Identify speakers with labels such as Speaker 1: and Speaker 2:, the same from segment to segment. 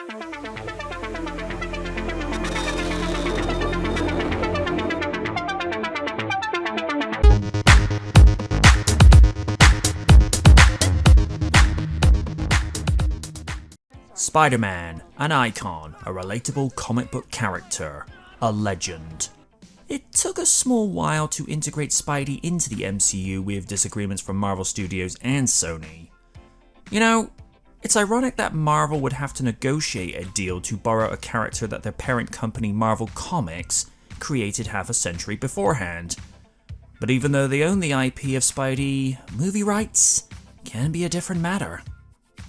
Speaker 1: Spider-Man, an icon, a relatable comic book character, a legend. It took a small while to integrate Spidey into the MCU with disagreements from Marvel Studios and Sony. You know, it's ironic that Marvel would have to negotiate a deal to borrow a character that their parent company Marvel Comics created half a century beforehand. But even though they own the IP of Spidey, movie rights can be a different matter.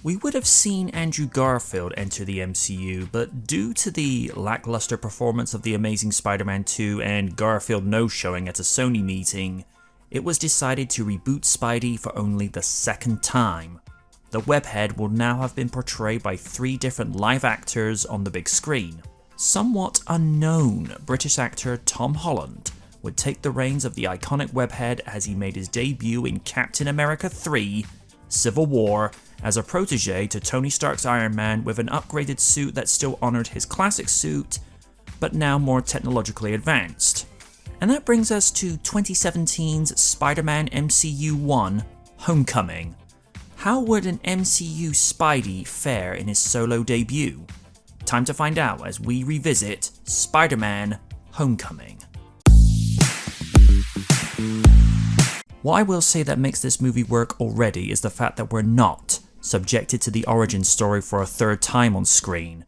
Speaker 1: We would have seen Andrew Garfield enter the MCU, but due to the lackluster performance of The Amazing Spider-Man 2 and Garfield no-showing at a Sony meeting, it was decided to reboot Spidey for only the second time. The webhead will now have been portrayed by 3 different live actors on the big screen. Somewhat unknown British actor Tom Holland would take the reins of the iconic webhead as he made his debut in Captain America 3: Civil War as a protege to Tony Stark's Iron Man with an upgraded suit that still honoured his classic suit, but now more technologically advanced. And that brings us to 2017's Spider-Man MCU 1: Homecoming. How would an MCU Spidey fare in his solo debut? Time to find out as we revisit Spider-Man: Homecoming. What I will say that makes this movie work already is the fact that we're not subjected to the origin story for a third time on screen,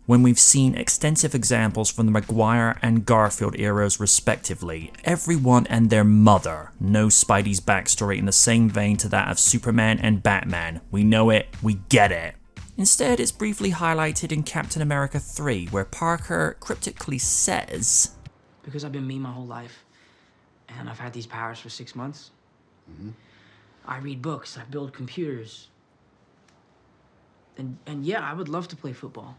Speaker 1: when we've seen extensive examples from the Maguire and Garfield eras respectively. Everyone and their mother knows Spidey's backstory in the same vein to that of Superman and Batman. We know it, we get it. Instead, it's briefly highlighted in Captain America 3, where Parker cryptically says,
Speaker 2: "Because I've been me my whole life, and I've had these powers for 6 months. I read books, I build computers. And yeah, I would love to play football.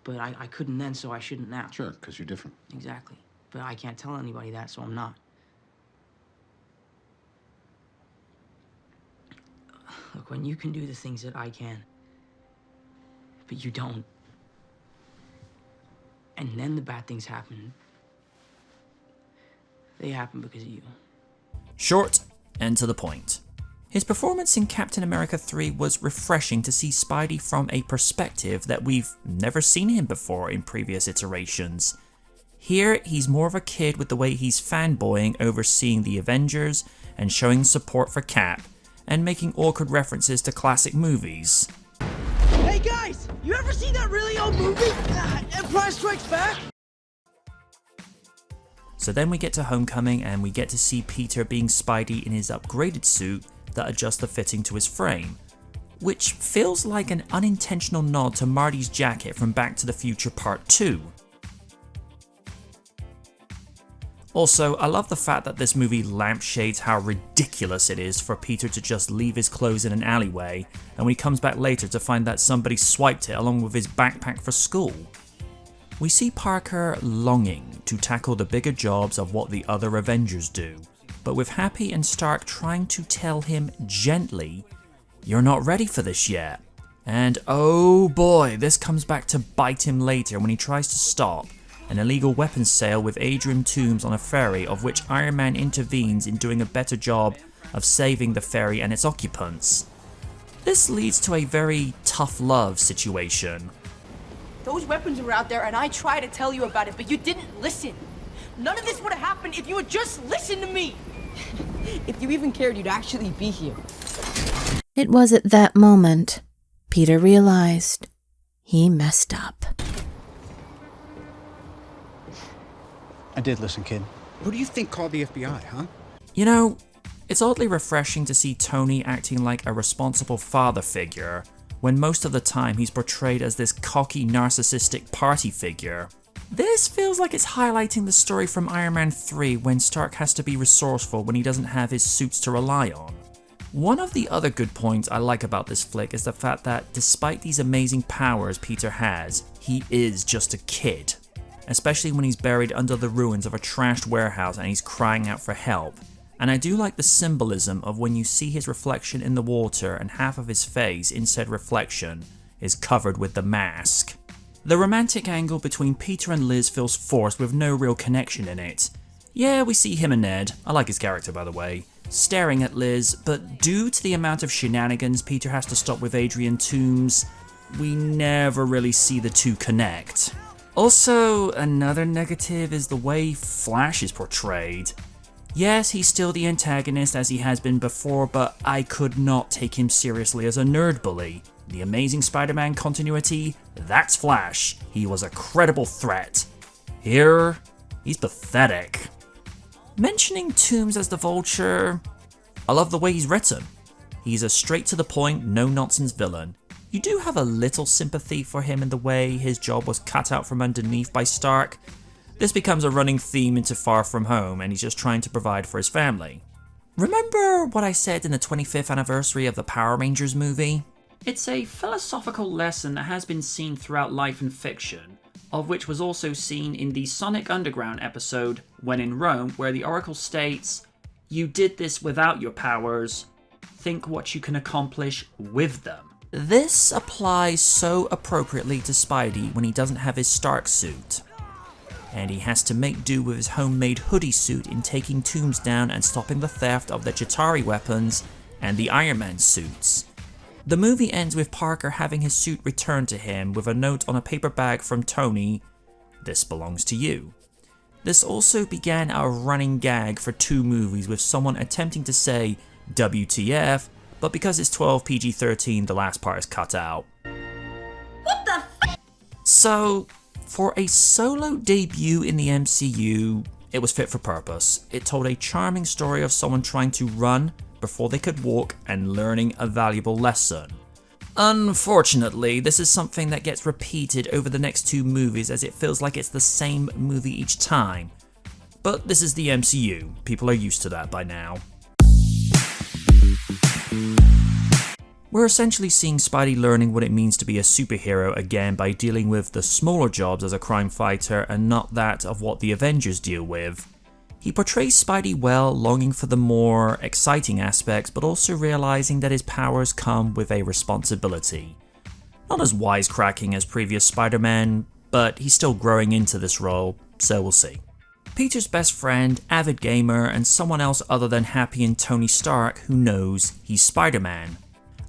Speaker 2: But I couldn't then, so I shouldn't now."
Speaker 3: Sure, because you're different.
Speaker 2: Exactly. But I can't tell anybody that, so I'm not. Look, when you can do the things that I can, but you don't, and then the bad things happen, they happen because of you.
Speaker 1: Short and to the point. His performance in Captain America 3 was refreshing to see Spidey from a perspective that we've never seen him before in previous iterations. Here, he's more of a kid with the way he's fanboying over seeing the Avengers and showing support for Cap, and making awkward references to classic movies.
Speaker 4: Hey guys, you ever seen that really old movie? Empire Strikes Back?
Speaker 1: So then we get to Homecoming and we get to see Peter being Spidey in his upgraded suit that adjusts the fitting to his frame, which feels like an unintentional nod to Marty's jacket from Back to the Future Part 2. Also, I love the fact that this movie lampshades how ridiculous it is for Peter to just leave his clothes in an alleyway, and when he comes back later to find that somebody swiped it along with his backpack for school. We see Parker longing to tackle the bigger jobs of what the other Avengers do, but with Happy and Stark trying to tell him gently, "You're not ready for this yet." And oh boy, this comes back to bite him later when he tries to stop an illegal weapons sale with Adrian Toomes on a ferry, of which Iron Man intervenes in doing a better job of saving the ferry and its occupants. This leads to a very tough love situation.
Speaker 4: Those weapons were out there and I tried to tell you about it, but you didn't listen. None of this would have happened if you had just listened to me. If you even cared, you'd actually be here.
Speaker 5: It was at that moment Peter realized he messed up.
Speaker 3: I did listen, kid. Who do you think called the FBI, huh?
Speaker 1: You know, it's oddly refreshing to see Tony acting like a responsible father figure, when most of the time he's portrayed as this cocky, narcissistic party figure. This feels like it's highlighting the story from Iron Man 3 when Stark has to be resourceful when he doesn't have his suits to rely on. One of the other good points I like about this flick is the fact that despite these amazing powers Peter has, he is just a kid. Especially when he's buried under the ruins of a trashed warehouse and he's crying out for help. And I do like the symbolism of when you see his reflection in the water and half of his face in said reflection, is covered with the mask. The romantic angle between Peter and Liz feels forced with no real connection in it. Yeah, we see him and Ned, I like his character by the way, staring at Liz, but due to the amount of shenanigans Peter has to stop with Adrian Toomes, we never really see the two connect. Also, another negative is the way Flash is portrayed. Yes, he's still the antagonist as he has been before, but I could not take him seriously as a nerd bully. The Amazing Spider-Man continuity, that's Flash. He was a credible threat. Here, he's pathetic. Mentioning Toomes as the Vulture, I love the way he's written. He's a straight-to-the-point, no-nonsense villain. You do have a little sympathy for him in the way his job was cut out from underneath by Stark. This becomes a running theme into Far From Home, and he's just trying to provide for his family. Remember what I said in the 25th anniversary of the Power Rangers movie? It's a philosophical lesson that has been seen throughout life and fiction, of which was also seen in the Sonic Underground episode, When in Rome, where the Oracle states, "You did this without your powers, think what you can accomplish with them." This applies so appropriately to Spidey when he doesn't have his Stark suit, and he has to make do with his homemade hoodie suit in taking Toomes down and stopping the theft of the Chitauri weapons and the Iron Man suits. The movie ends with Parker having his suit returned to him with a note on a paper bag from Tony, "This belongs to you." This also began a running gag for 2 movies with someone attempting to say WTF, but because it's 12 PG-13, the last part is cut out.
Speaker 4: What the f?
Speaker 1: So, for a solo debut in the MCU, it was fit for purpose. It told a charming story of someone trying to run before they could walk and learning a valuable lesson. Unfortunately, this is something that gets repeated over the next 2 movies as it feels like it's the same movie each time. But this is the MCU, people are used to that by now. We're essentially seeing Spidey learning what it means to be a superhero again by dealing with the smaller jobs as a crime fighter and not that of what the Avengers deal with. He portrays Spidey well, longing for the more exciting aspects, but also realizing that his powers come with a responsibility. Not as wisecracking as previous Spider-Man, but he's still growing into this role, so we'll see. Peter's best friend, avid gamer, and someone else other than Happy and Tony Stark who knows he's Spider-Man.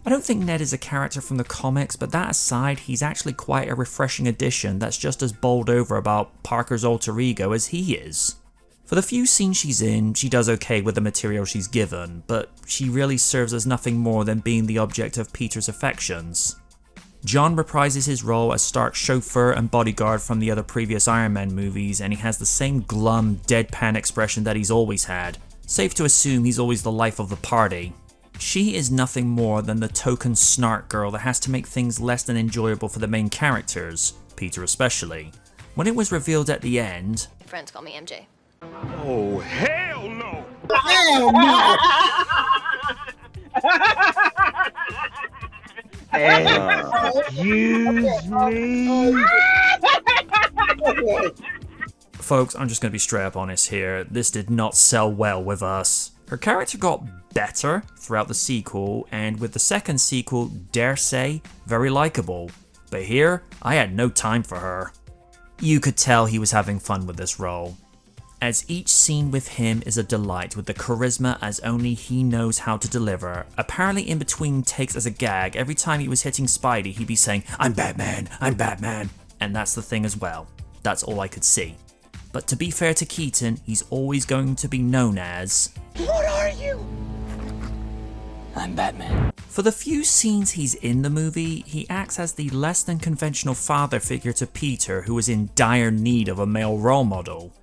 Speaker 1: I don't think Ned is a character from the comics, but that aside, he's actually quite a refreshing addition that's just as bowled over about Parker's alter ego as he is. For the few scenes she's in, she does okay with the material she's given, but she really serves as nothing more than being the object of Peter's affections. John reprises his role as Stark's chauffeur and bodyguard from the other previous Iron Man movies, and he has the same glum, deadpan expression that he's always had. Safe to assume he's always the life of the party. She is nothing more than the token snark girl that has to make things less than enjoyable for the main characters, Peter especially. When it was revealed at the end,
Speaker 6: Friends call me MJ.
Speaker 7: Oh, hell no!
Speaker 3: Hell no!
Speaker 7: Excuse me?
Speaker 1: folks, I'm just going to be straight up honest here, this did not sell well with us. Her character got better throughout the sequel, and with the second sequel, dare say, very likable. But here, I had no time for her. You could tell he was having fun with this role, as each scene with him is a delight with the charisma as only he knows how to deliver. Apparently in between takes as a gag, every time he was hitting Spidey he'd be saying, "I'm Batman, I'm Batman," and that's the thing as well. That's all I could see. But to be fair to Keaton, he's always going to be known as...
Speaker 4: What are you? I'm Batman.
Speaker 1: For the few scenes he's in the movie, he acts as the less than conventional father figure to Peter, who is in dire need of a male role model.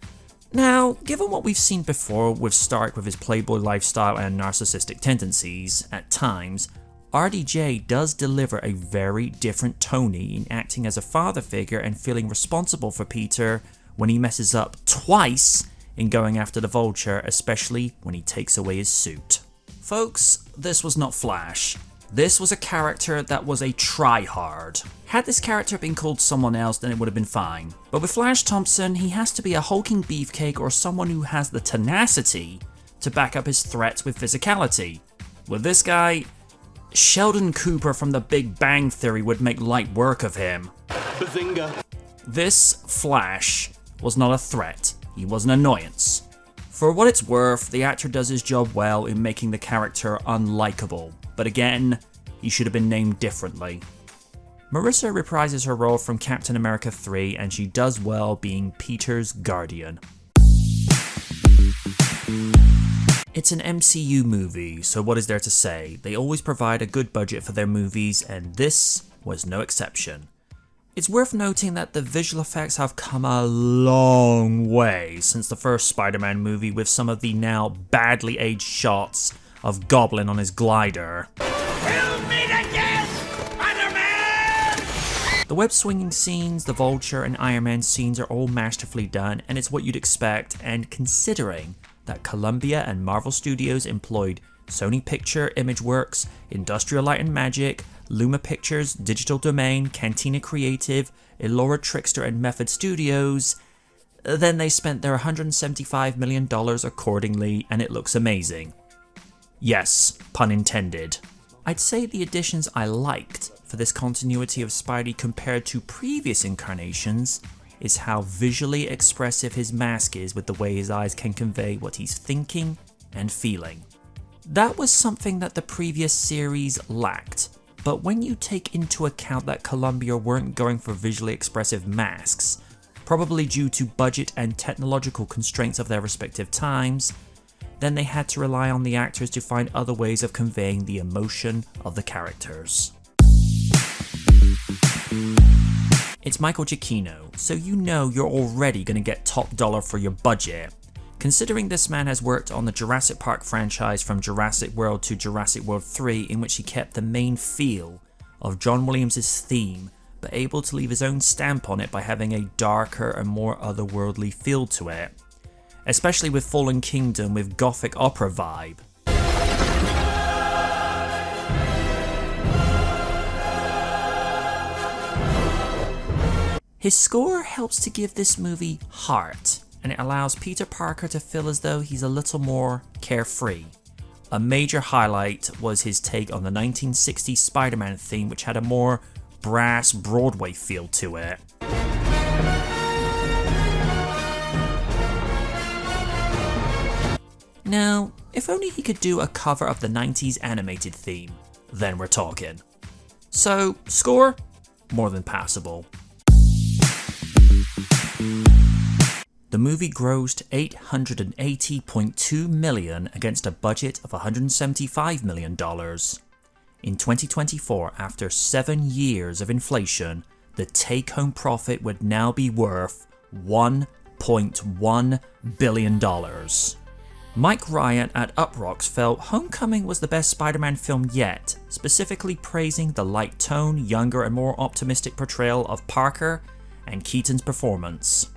Speaker 1: Now, given what we've seen before with Stark with his playboy lifestyle and narcissistic tendencies, at times, RDJ does deliver a very different Tony in acting as a father figure and feeling responsible for Peter when he messes up twice in going after the Vulture, especially when he takes away his suit. Folks, this was not Flash. This was a character that was a try-hard. Had this character been called someone else, then it would have been fine. But with Flash Thompson, he has to be a hulking beefcake or someone who has the tenacity to back up his threats with physicality. With this guy, Sheldon Cooper from The Big Bang Theory would make light work of him.
Speaker 7: Bazinga.
Speaker 1: This Flash was not a threat, he was an annoyance. For what it's worth, the actor does his job well in making the character unlikable, but again, he should have been named differently. Marissa reprises her role from Captain America 3 and she does well being Peter's guardian. It's an MCU movie, so what is there to say? They always provide a good budget for their movies and this was no exception. It's worth noting that the visual effects have come a long way since the first Spider-Man movie with some of the now badly aged shots of Goblin on his glider.
Speaker 7: We'll meet again, Spider-Man!
Speaker 1: The web-swinging scenes, the Vulture and Iron Man scenes are all masterfully done and it's what you'd expect, and considering that Columbia and Marvel Studios employed Sony Picture Imageworks, Industrial Light and Magic, Luma Pictures, Digital Domain, Cantina Creative, Elora Trickster and Method Studios, then they spent their $175 million accordingly and it looks amazing. Yes, pun intended. I'd say the additions I liked for this continuity of Spidey compared to previous incarnations is how visually expressive his mask is with the way his eyes can convey what he's thinking and feeling. That was something that the previous series lacked, but when you take into account that Columbia weren't going for visually expressive masks, probably due to budget and technological constraints of their respective times, then they had to rely on the actors to find other ways of conveying the emotion of the characters. It's Michael Giacchino, so you know you're already going to get top dollar for your budget. Considering this man has worked on the Jurassic Park franchise from Jurassic World to Jurassic World 3, in which he kept the main feel of John Williams' theme, but able to leave his own stamp on it by having a darker and more otherworldly feel to it. Especially with Fallen Kingdom with gothic opera vibe. His score helps to give this movie heart, and it allows Peter Parker to feel as though he's a little more carefree. A major highlight was his take on the 1960s Spider-Man theme, which had a more brass Broadway feel to it. Now, if only he could do a cover of the 90s animated theme, then we're talking. So, score? More than passable. The movie grossed $880.2 million against a budget of $175 million. In 2024, after 7 years of inflation, the take-home profit would now be worth $1.1 billion. Mike Ryan at Uproxx felt Homecoming was the best Spider-Man film yet, specifically praising the light tone, younger and more optimistic portrayal of Parker and Keaton's performance.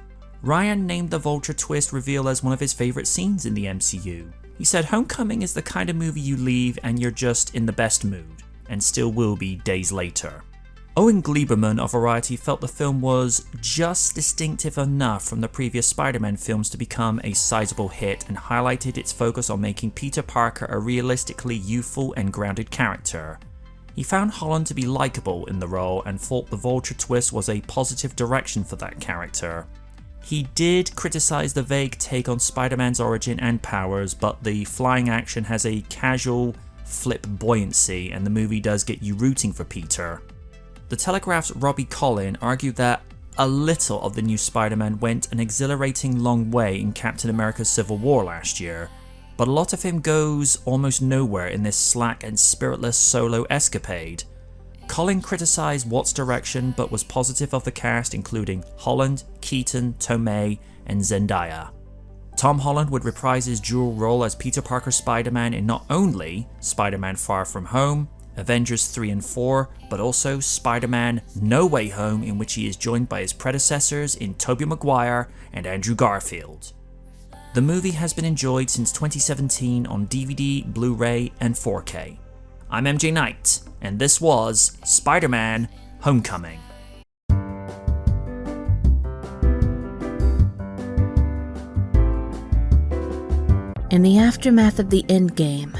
Speaker 1: Ryan named the Vulture twist reveal as one of his favourite scenes in the MCU. He said Homecoming is the kind of movie you leave and you're just in the best mood, and still will be days later. Owen Gleiberman of Variety felt the film was just distinctive enough from the previous Spider-Man films to become a sizable hit, and highlighted its focus on making Peter Parker a realistically youthful and grounded character. He found Holland to be likeable in the role and thought the Vulture twist was a positive direction for that character. He did criticise the vague take on Spider-Man's origin and powers, but the flying action has a casual flip buoyancy and the movie does get you rooting for Peter. The Telegraph's Robbie Collin argued that a little of the new Spider-Man went an exhilarating long way in Captain America's Civil War last year, but a lot of him goes almost nowhere in this slack and spiritless solo escapade. Collin criticised Watt's direction but was positive of the cast, including Holland, Keaton, Tomei, and Zendaya. Tom Holland would reprise his dual role as Peter Parker Spider-Man in not only Spider-Man Far From Home, Avengers 3 and 4, but also Spider-Man No Way Home, in which he is joined by his predecessors in Tobey Maguire and Andrew Garfield. The movie has been enjoyed since 2017 on DVD, Blu-ray, and 4K. I'm MJ Knight, and this was Spider-Man Homecoming.
Speaker 5: In the aftermath of the Endgame,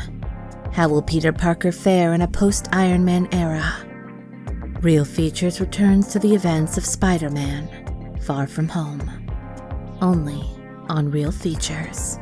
Speaker 5: How will Peter Parker fare in a post-Iron Man era? Real Features returns to the events of Spider-Man: Far From Home. Only on Real Features.